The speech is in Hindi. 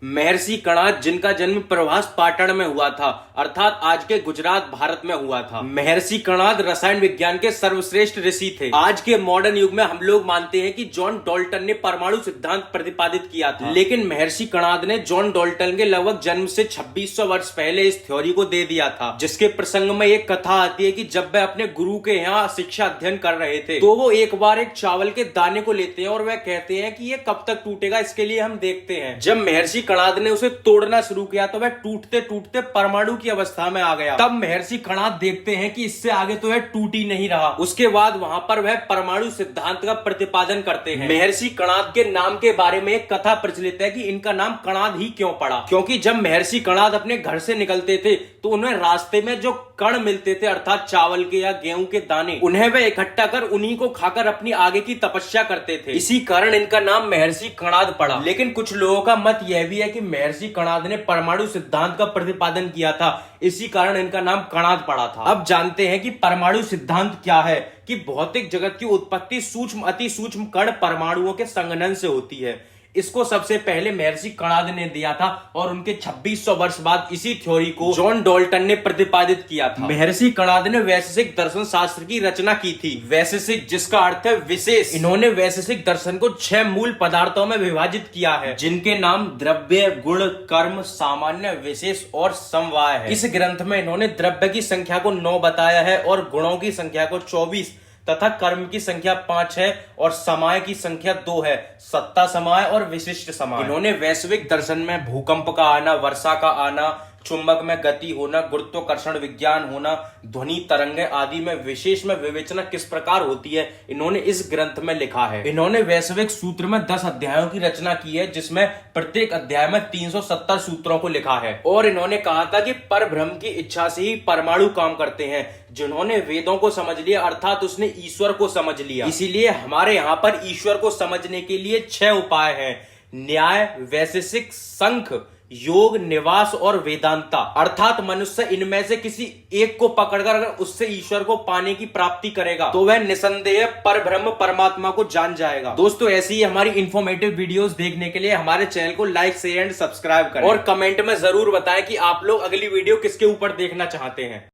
महर्षि कणाद, जिनका जन्म प्रभास पाटण में हुआ था, अर्थात आज के गुजरात भारत में हुआ था। महर्षि कणाद रसायन विज्ञान के सर्वश्रेष्ठ ऋषि थे। आज के मॉडर्न युग में हम लोग मानते हैं कि जॉन डाल्टन ने परमाणु सिद्धांत प्रतिपादित किया था, लेकिन महर्षि कणाद ने जॉन डाल्टन के लगभग जन्म से 2600 वर्ष पहले इस थ्योरी को दे दिया था। जिसके प्रसंग में एक कथा आती है कि जब वह अपने गुरु के यहाँ शिक्षा अध्ययन कर रहे थे, तो वो एक बार एक चावल के दाने को लेते हैं और वह कहते हैं कि ये कब तक टूटेगा, इसके लिए हम देखते हैं। जब महर्षि कणाद ने उसे तोड़ना शुरू किया तो वह टूटते टूटते परमाणु की अवस्था में आ गया। तब महर्षि कणाद देखते हैं कि इससे आगे तो वह टूट ही नहीं रहा। उसके बाद वहां पर वह परमाणु सिद्धांत का प्रतिपादन करते हैं। महर्षि कणाद के नाम के बारे में एक कथा प्रचलित है कि इनका नाम कणाद ही क्यों पड़ा, क्योंकि जब महर्षि कणाद अपने घर से निकलते थे तो उन्हें रास्ते में जो कण मिलते थे, अर्थात चावल के या गेहूं के दाने, उन्हें वे इकट्ठा कर उन्हीं को खाकर अपनी आगे की तपस्या करते थे। इसी कारण इनका नाम महर्षि कणाद पड़ा। लेकिन कुछ लोगों का मत यह भी है कि महर्षि कणाद ने परमाणु सिद्धांत का प्रतिपादन किया था, इसी कारण इनका नाम कणाद पड़ा था। अब जानते हैं कि परमाणु सिद्धांत क्या है। कि भौतिक जगत की उत्पत्ति सूक्ष्म अति सूक्ष्म कण परमाणुओं के संघनन से होती है। इसको सबसे पहले महर्षि कणाद ने दिया था और उनके 2600 वर्ष बाद इसी थ्योरी को जॉन डाल्टन ने प्रतिपादित किया था। महर्षि कणाद ने वैशेषिक दर्शन शास्त्र की रचना की थी। वैशेषिक जिसका अर्थ है विशेष। इन्होंने वैशेषिक दर्शन को 6 मूल पदार्थों में विभाजित किया है, जिनके नाम द्रव्य, गुण, कर्म, सामान्य, विशेष और समवाय है। इस ग्रंथ में इन्होंने द्रव्य की संख्या को 9 बताया है और गुणों की संख्या को 24 तथा कर्म की संख्या 5 है और समय की संख्या 2 है, सत्ता समय और विशिष्ट समय। इन्होंने वैश्विक दर्शन में भूकंप का आना, वर्षा का आना, चुंबक में गति होना, गुरुत्वाकर्षण विज्ञान होना, ध्वनि तरंगे आदि में विशेष में विवेचना किस प्रकार होती है, इन्होंने इस ग्रंथ में लिखा है। इन्होंने वैश्विक सूत्र में 10 अध्यायों की रचना की है, जिसमें प्रत्येक अध्याय में 370 सूत्रों को लिखा है। और इन्होंने कहा था कि परब्रह्म की इच्छा से ही परमाणु काम करते हैं। जिन्होंने वेदों को समझ लिया, अर्थात उसने ईश्वर को समझ लिया। इसीलिए हमारे यहाँ पर ईश्वर को समझने के लिए 6 उपाय हैं: न्याय, वैशेषिक, संख, योग, निवास और वेदांता। अर्थात मनुष्य इनमें से किसी एक को पकड़कर अगर उससे ईश्वर को पाने की प्राप्ति करेगा तो वह निसंदेह परब्रह्म परमात्मा को जान जाएगा। दोस्तों, ऐसी ही हमारी इंफॉर्मेटिव वीडियोस देखने के लिए हमारे चैनल को लाइक, शेयर एंड सब्सक्राइब करें और कमेंट में जरूर बताएं कि आप लोग अगली वीडियो किसके ऊपर देखना चाहते हैं।